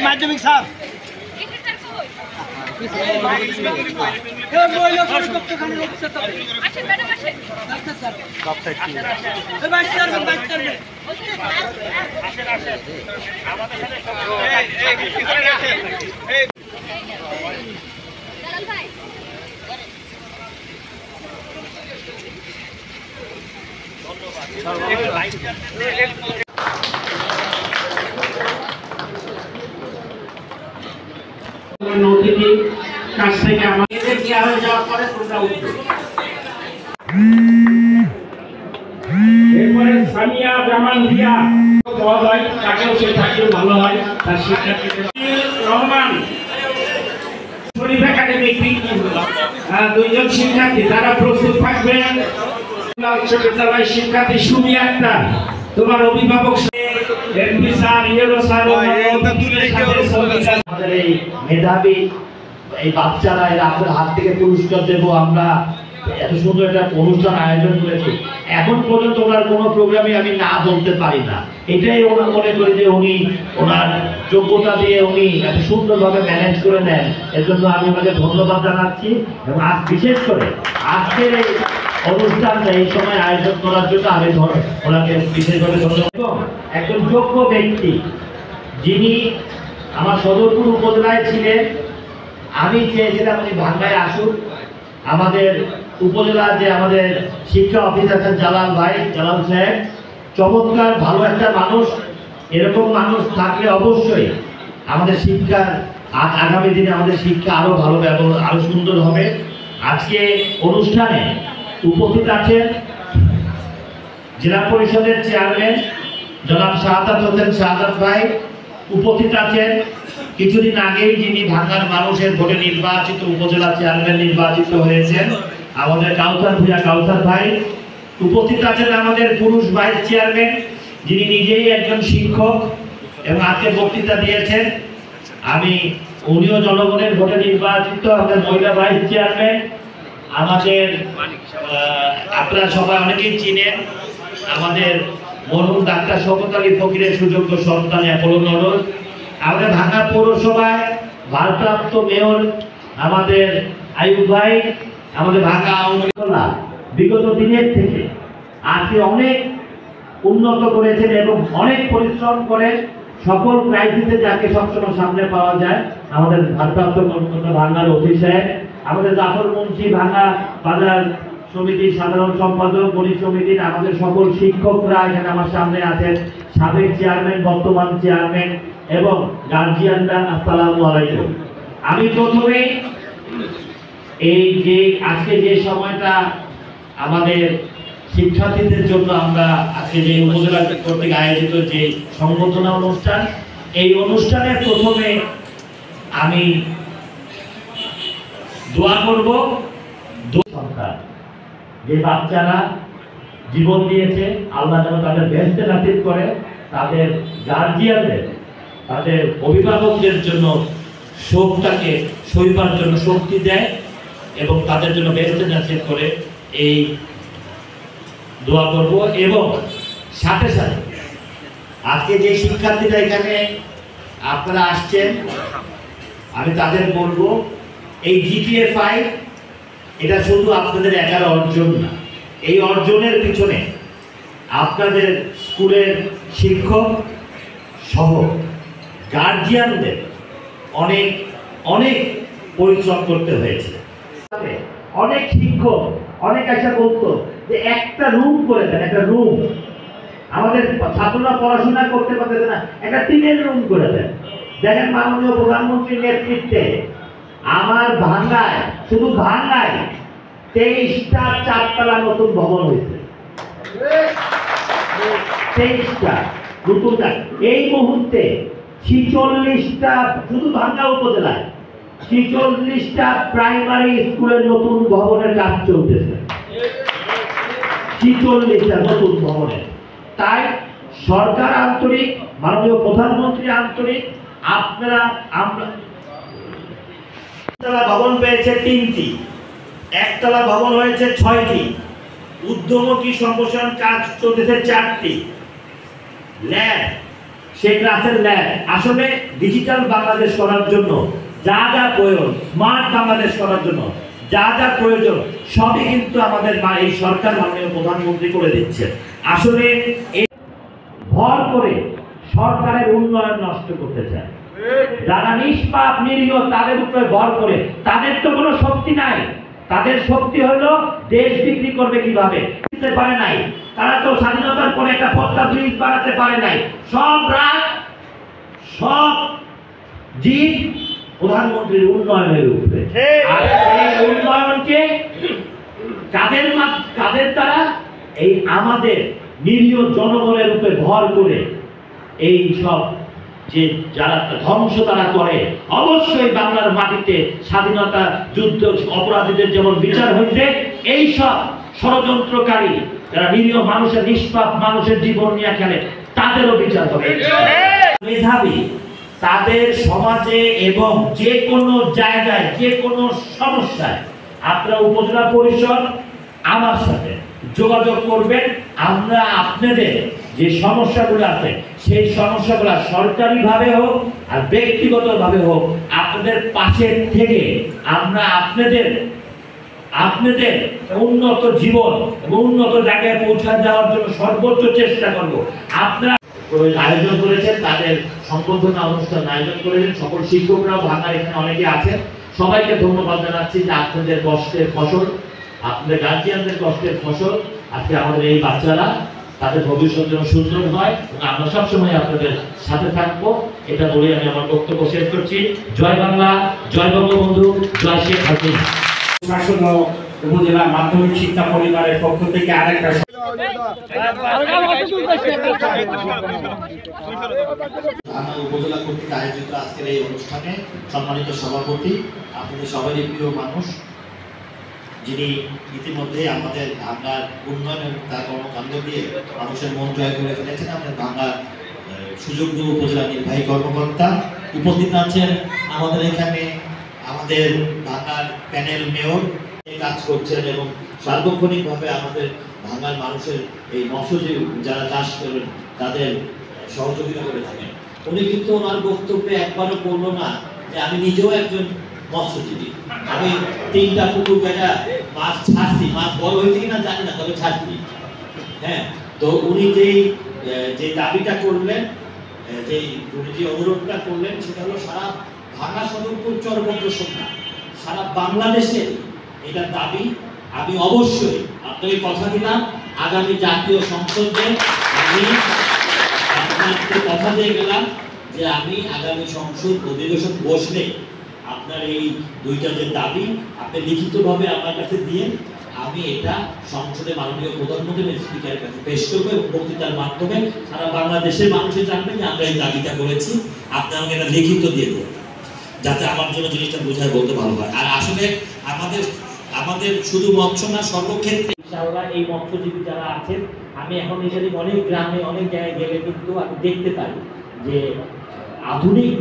মাধ্যমিক স্যার কাছ থেকে আমাদের কি হয়ে যাওয়ার পরে তোমরা উঠবে। এরপরে সামিয়া জামান দিয়া দেওয়া হয়, তাকেও সে থাকলেও ভালো হয়। তার শিক্ষার্থীদের রহমান শরীফ একাডেমিক দুইজন শিক্ষার্থী তারা প্রস্তুত থাকবেন। উচ্চ বিদ্যালয়ের শিক্ষার্থী সুমি আক্তার, তোমার অভিভাবক এমপি স্যার, ইয়েলো স্যার, আমাদের এই মেধাবী এই বাচ্চারা এরা আপনার হাত থেকে পুরস্কার দেবো। আমরা এত সুন্দর একটা অনুষ্ঠান আয়োজন করেছি, এখন পর্যন্ত ওনার কোনো প্রোগ্রামে আমি না বলতে পারি না। এটাই ওনার মনে করি যে উনি ওনার যোগ্যতা দিয়ে উনি এত সুন্দরভাবে ম্যানেজ করে নেন। এর জন্য আমি ওনাকে ধন্যবাদ জানাচ্ছি এবং আজ বিশেষ করে আজকের এই অনুষ্ঠানটা এই সময় আয়োজন করার জন্য আমি ওনাকে বিশেষভাবে ধন্যবাদ। এবং একজন যোগ্য ব্যক্তি যিনি আমার সদরপুর উপজেলায় ছিলেন, আমি চেয়েছিলাম উনি ভাঙ্গায় আসুন। আমাদের উপজেলা যে আমাদের শিক্ষা অফিসার আছেন জালাল ভাই, জালাল সাহেব চমৎকার ভালো একটা মানুষ। এরকম মানুষ থাকলে অবশ্যই আমাদের শিক্ষার আগামী দিনে আমাদের শিক্ষা আরো ভালো ব্যবহার আরো সুন্দর হবে। আজকে অনুষ্ঠানে উপস্থিত আছেন জেলা পরিষদের চেয়ারম্যান জনাব শাহাদাত হোসেন শাহাদাত ভাই, উপস্থিত আছেন কিছুদিন আগেই যিনি ভাঙ্গার মানুষের ভোটে নির্বাচিত উপজেলা চেয়ারম্যান নির্বাচিত হয়েছেন আমাদের কাউসার ভূঁইয়া কাউসার ভাই, উপস্থিত আছেন আমাদের পুরুষ ভাইস চেয়ারম্যান যিনি নিজেই একজন শিক্ষক এবং আজকে বক্তৃতা দিয়েছেন। উনিও জনগণের ভোটে নির্বাচিত। আমাদের মহিলা ভাইস চেয়ারম্যান আমাদের আপনারা সবাই অনেকেই চিনেন আমাদের মরহুম ডাক্তার শওকত আলী ফকিরের সুযোগ্য সন্তান অ্যাপোলো নগর। আমাদের ঢাকা পৌরসভায় ভারপ্রাপ্ত মেয়র আমাদের আইয়ুব ভাই, আমাদের ঢাকা আওয়ামী লীগ বিগত দিনের থেকে আজকে অনেক উন্নত করেছেন এবং অনেক পরিশ্রম করে সকল ক্রাইসিসে যাকে সবসময় সামনে পাওয়া যায় আমাদের ভারপ্রাপ্ত কর্মকর্তা ভাঙ্গার অফিস সাহেব, আমাদের জাফর মুন্সি ভাঙ্গা বাজার সমিতির সাধারণ সম্পাদক, গণিত সমিতির আমাদের সকল শিক্ষকরা এখানে আমার সামনে আছেন, সাবেক চেয়ারম্যান, বর্তমান চেয়ারম্যান এবং গার্জিয়ানরা, আসসালামু আলাইকুম। আমি প্রথমে এই যে আজকে যে সময়টা আমাদের শিক্ষার্থীদের জন্য আমরা আজকে যে উপজেলা কর্তৃক আয়োজিত যে সংবর্ধনা অনুষ্ঠান, এই অনুষ্ঠানের প্রথমে আমি দোয়া করব যে বাচ্চারা জীবন দিয়েছে আল্লাহ যেন তাদের বেহেশতে নসিব করে, তাদের গার্জিয়ানদের তাদের অভিভাবকদের জন্য শোকটাকে সইবার জন্য শক্তি দেয় এবং তাদের জন্য বেহেশতে নসিব করে, এই দোয়া করব। এবং সাথে সাথে আজকে যে শিক্ষার্থীরা এখানে আপনারা আসছেন আমি তাদের বলবো এই GPA 5 এটা শুধু আপনাদের একার অর্জন না, এই অর্জনের পিছনে আপনাদের স্কুলের শিক্ষক সহ গার্জিয়ানদের অনেক অনেক পরিশ্রম করতে হয়েছে। অনেক শিক্ষক অনেক আশা বলতো যে একটা রুম করে দেন, একটা রুম আমাদের ছাত্ররা পড়াশোনা করতে পারতেছে না, একটা টিনের রুম করে দেন। দেখেন মাননীয় প্রধানমন্ত্রীর নেতৃত্বে আমার ভাঙ্গায়, শুধু ভাঙ্গায় 23টা 4তলা নতুন ভবন হয়েছে, 23টা নতুন। এই মুহূর্তে 46টা শুধু ভাঙ্গা উপজেলায় 46টা প্রাইমারি স্কুলের নতুন ভবনের কাজ চলতেছে, 46টা নতুন ভবনে। তাই সরকার আন্তরিক, মাননীয় প্রধানমন্ত্রী আন্তরিক, আপনারা আমরা একতলা ভবন পেয়েছে 3টি, একতলা ভবন হয়েছে 6টি, উদ্যমী সম্প্রসারণ কাজ চলতেছে 4টি, ল্যাব শেখ রাসেল ল্যাব। আসলে ডিজিটাল বাংলাদেশ করার জন্য যা যা প্রয়োজন, স্মার্ট বাংলাদেশ করার জন্য যা যা প্রয়োজন সবই কিন্তু আমাদের এই সরকার মাননীয় প্রধানমন্ত্রী করে দিচ্ছে। আসলে এই ভর করে সরকারের উন্নয়ন নষ্ট করতে চায় যারা নিষ্পাপ নিরীহ, তাদের উপরে ভর করে। তাদের তো কোনো শক্তি নাই, তাদের শক্তি হলো দেশ বিক্রি করবে কিভাবে, দিতে পারে নাই। তারা তো স্বাধীনতার পরে একটা পদ্মা ব্রিজ বানাতে পারে নাই। সব রাত সব জিত প্রধানমন্ত্রীর উন্নয়নের উপরে। আর এই উন্নয়নকে কাদের দ্বারা? এই আমাদের নিরীহ জনগণের উপরে ভর করে এই সব যে যারা ধ্বংস তারা করে। অবশ্যই বাংলার মাটিতে স্বাধীনতা যুদ্ধ অপরাধীদের যেমন বিচার হয়েছে, এই সব ষড়যন্ত্রকারী যারা নিরীহ মানুষের, নিষ্পাপ মানুষের জীবন নিয়ে খেলে, তাদেরও বিচার হবে। মেধাবী তাদের সমাজে এবং যে কোনো জায়গায় যে কোনো সমস্যায় আপনারা উপজেলা পরিষদ আমার সাথে যোগাযোগ করবেন। আমরা আপনাদের যে সমস্যাগুলো আছে সেই সমস্যাগুলো সরকারিভাবে হোক আর ব্যক্তিগতভাবে হোক আপনাদের পাশে থেকে আমরা আপনাদের উন্নত জীবন এবং উন্নত জায়গায় পৌঁছে দেওয়ার জন্য সর্বোচ্চ চেষ্টা করব। আপনারা আয়োজন করেছেন, তাদের সম্বর্ধনা অনুষ্ঠান আয়োজন করেছেন, সকল শিক্ষকরাও ভাঙার এখানে অনেকে আছেন। সবাইকে ধন্যবাদ জানাচ্ছি যে আপনাদের কষ্টের ফসল, আপনাদের গার্জিয়ানদের কষ্টের ফসল আজকে আমাদের এই বাচ্চারা, তাদের ভবিষ্যৎ যেন সুন্দর হয় এবং আমরা সবসময় আপনাদের সাথে থাকবো, এটা বলে আমি আমার বক্তব্য শেষ করছি। জয় বাংলা, জয় বঙ্গবন্ধু, জয় শেখ হাসিনা। উপজেলা মাধ্যমিক শিক্ষা পরিবারের পক্ষ থেকে আরেকটা উপজেলা কর্তৃক আয়োজিত আজকের এই অনুষ্ঠানে সম্মানিত সভাপতি, আপনাদের সবারই প্রিয় মানুষ, যিনি ইতিমধ্যে আমাদের ভাঙ্গার উন্নয়নের তার কর্মকাণ্ড দিয়ে মানুষের মন জয় করে ফেলেছেন, আমাদের ভাঙ্গার সুযোগ্য উপজেলা নির্বাহী কর্মকর্তা। উপস্থিত আছেন আমাদের এখানে আমাদের ভাঙ্গার প্যানেল মেয়র কাজ করছেন এবং সার্বক্ষণিকভাবে আমাদের ভাঙ্গার মানুষের এই মৎস্যজীবী যারা চাষ করেন তাদের সহযোগিতা করে থাকেন। উনি কিন্তু ওনার বক্তব্যে একবারও বললো না যে আমি নিজেও একজন মৎস্যজীবী, আমি 3টা পুকুর কেটে মাছ ছাড়ছি, মাছ বড় হয়েছে কিনা জানি না, তবে ছাড়ছি। হ্যাঁ, তো উনি যে দাবিটা করলেন, উনি যে অনুরোধটা করলেন সেটা হলো সারা ভাঙ্গা সদরপুর চরবন্দ্র সন্ধ্যা সারা বাংলাদেশের এটা দাবি। আমি অবশ্যই আপনাকে কথা দিলাম আগামী জাতীয় সংসদে আমি আপনাকে কথা দিয়ে গেলাম যে আমি আগামী সংসদ অধিবেশন বসলে আপনার এই 2টা যে দাবি আপনি লিখিতভাবে আমার কাছে দিয়ে আমি এটা সংসদে মাননীয় প্রধানমন্ত্রী স্পিকারের কাছে পেশ করবো এবং বক্তৃতার মাধ্যমে সারা বাংলাদেশের মানুষের জানবে যে আমরা এই দাবিটা করেছি। আপনি আমাকে এটা লিখিত দিয়ে দেবেন যাতে আমার জন্য জিনিসটা বোঝায় বলতে ভালো হয়। আর আসলে আমাদের শুধু মৎস্য না, সর্বক্ষেত্রে ইনশাআল্লাহ এই মৎস্যজীবী যারা আছেন, আমি এখন নিজেরই অনেক গ্রামে অনেক জায়গায় গেলে কিন্তু আমি দেখতে পাই যে আধুনিক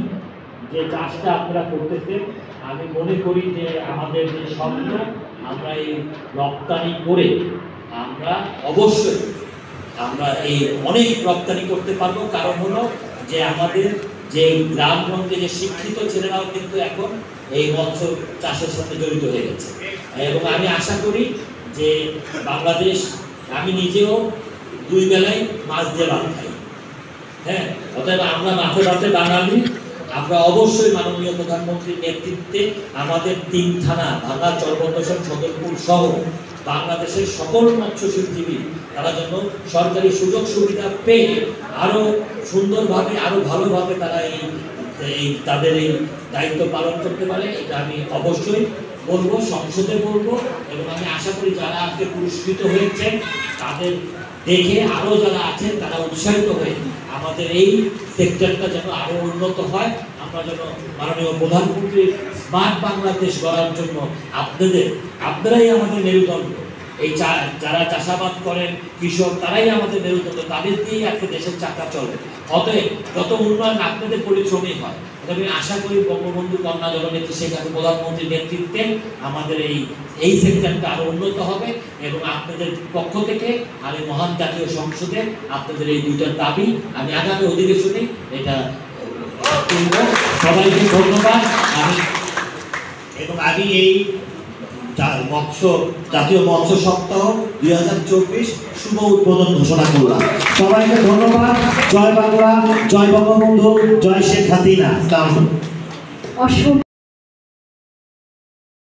যে চাষটা আপনারা করতেছেন। আমি মনে করি যে আমাদের যে স্বপ্ন আমরা এই রপ্তানি করে আমরা অবশ্যই এই অনেক রপ্তানি করতে পারবো। কারণ হলো যে আমাদের যে গ্রামগঞ্জে যে শিক্ষিত ছেলেরাও কিন্তু এখন এই মৎস্য চাষের সাথে জড়িত হয়ে গেছে এবং আমি আশা করি যে বাংলাদেশ, আমি নিজেও 2 বেলায় মাছ দিয়ে ভাত খাই। হ্যাঁ, অতএব আমরা মাছে ভাতে বাঙালি। আমরা অবশ্যই মাননীয় প্রধানমন্ত্রীর নেতৃত্বে আমাদের 3 থানা ভাঙ্গা, চরবন্দ্র, সদরপুর সহ বাংলাদেশের সকল মৎস্যজীবী তারা যেন সরকারি সুযোগ সুবিধা পেয়ে আরো সুন্দরভাবে আরো ভালোভাবে তারা এই তাদের এই দায়িত্ব পালন করতে পারে, এটা আমি অবশ্যই বলবো, সংসদে বলবো। এবং আমি আশা করি যারা আজকে পুরস্কৃত হয়েছেন দেখে আরো যারা আছেন তারা উৎসাহিত হয়ে আমাদের এই সেক্টরটা যেন আরো উন্নত হয়, আমরা যেন মাননীয় প্রধানমন্ত্রীর স্মার্ট বাংলাদেশ গড়ার জন্য আপনারাই আমাদের মেরুদণ্ড। এই যারা চাষাবাদ করেন, কৃষক, তারাই আমাদের মেরুদণ্ড, তাদের দিয়েই আজকে দেশের চাকা চলে। অতএব যত উন্নয়ন আপনাদের পরিশ্রমই হয়। আমি আশা করি বঙ্গবন্ধু কন্যা জননেত্রী শেখ হাসিনা প্রধানমন্ত্রীর নেতৃত্বে আমাদের এই সেক্টরটা আরো উন্নত হবে এবং আপনাদের পক্ষ থেকে আমি মহান জাতীয় সংসদে আপনাদের এই দুইটার দাবি আমি আগামী অধিবেশনে এটা তুলব। সবাইকে ধন্যবাদ। আমি এই জাতীয় মৎস্য সপ্তাহ 2024 শুভ উদ্বোধন ঘোষণা করলাম। সবাইকে ধন্যবাদ। জয় বাংলা, জয় বঙ্গবন্ধু, জয় শেখ হাসিনা। অসংখ্য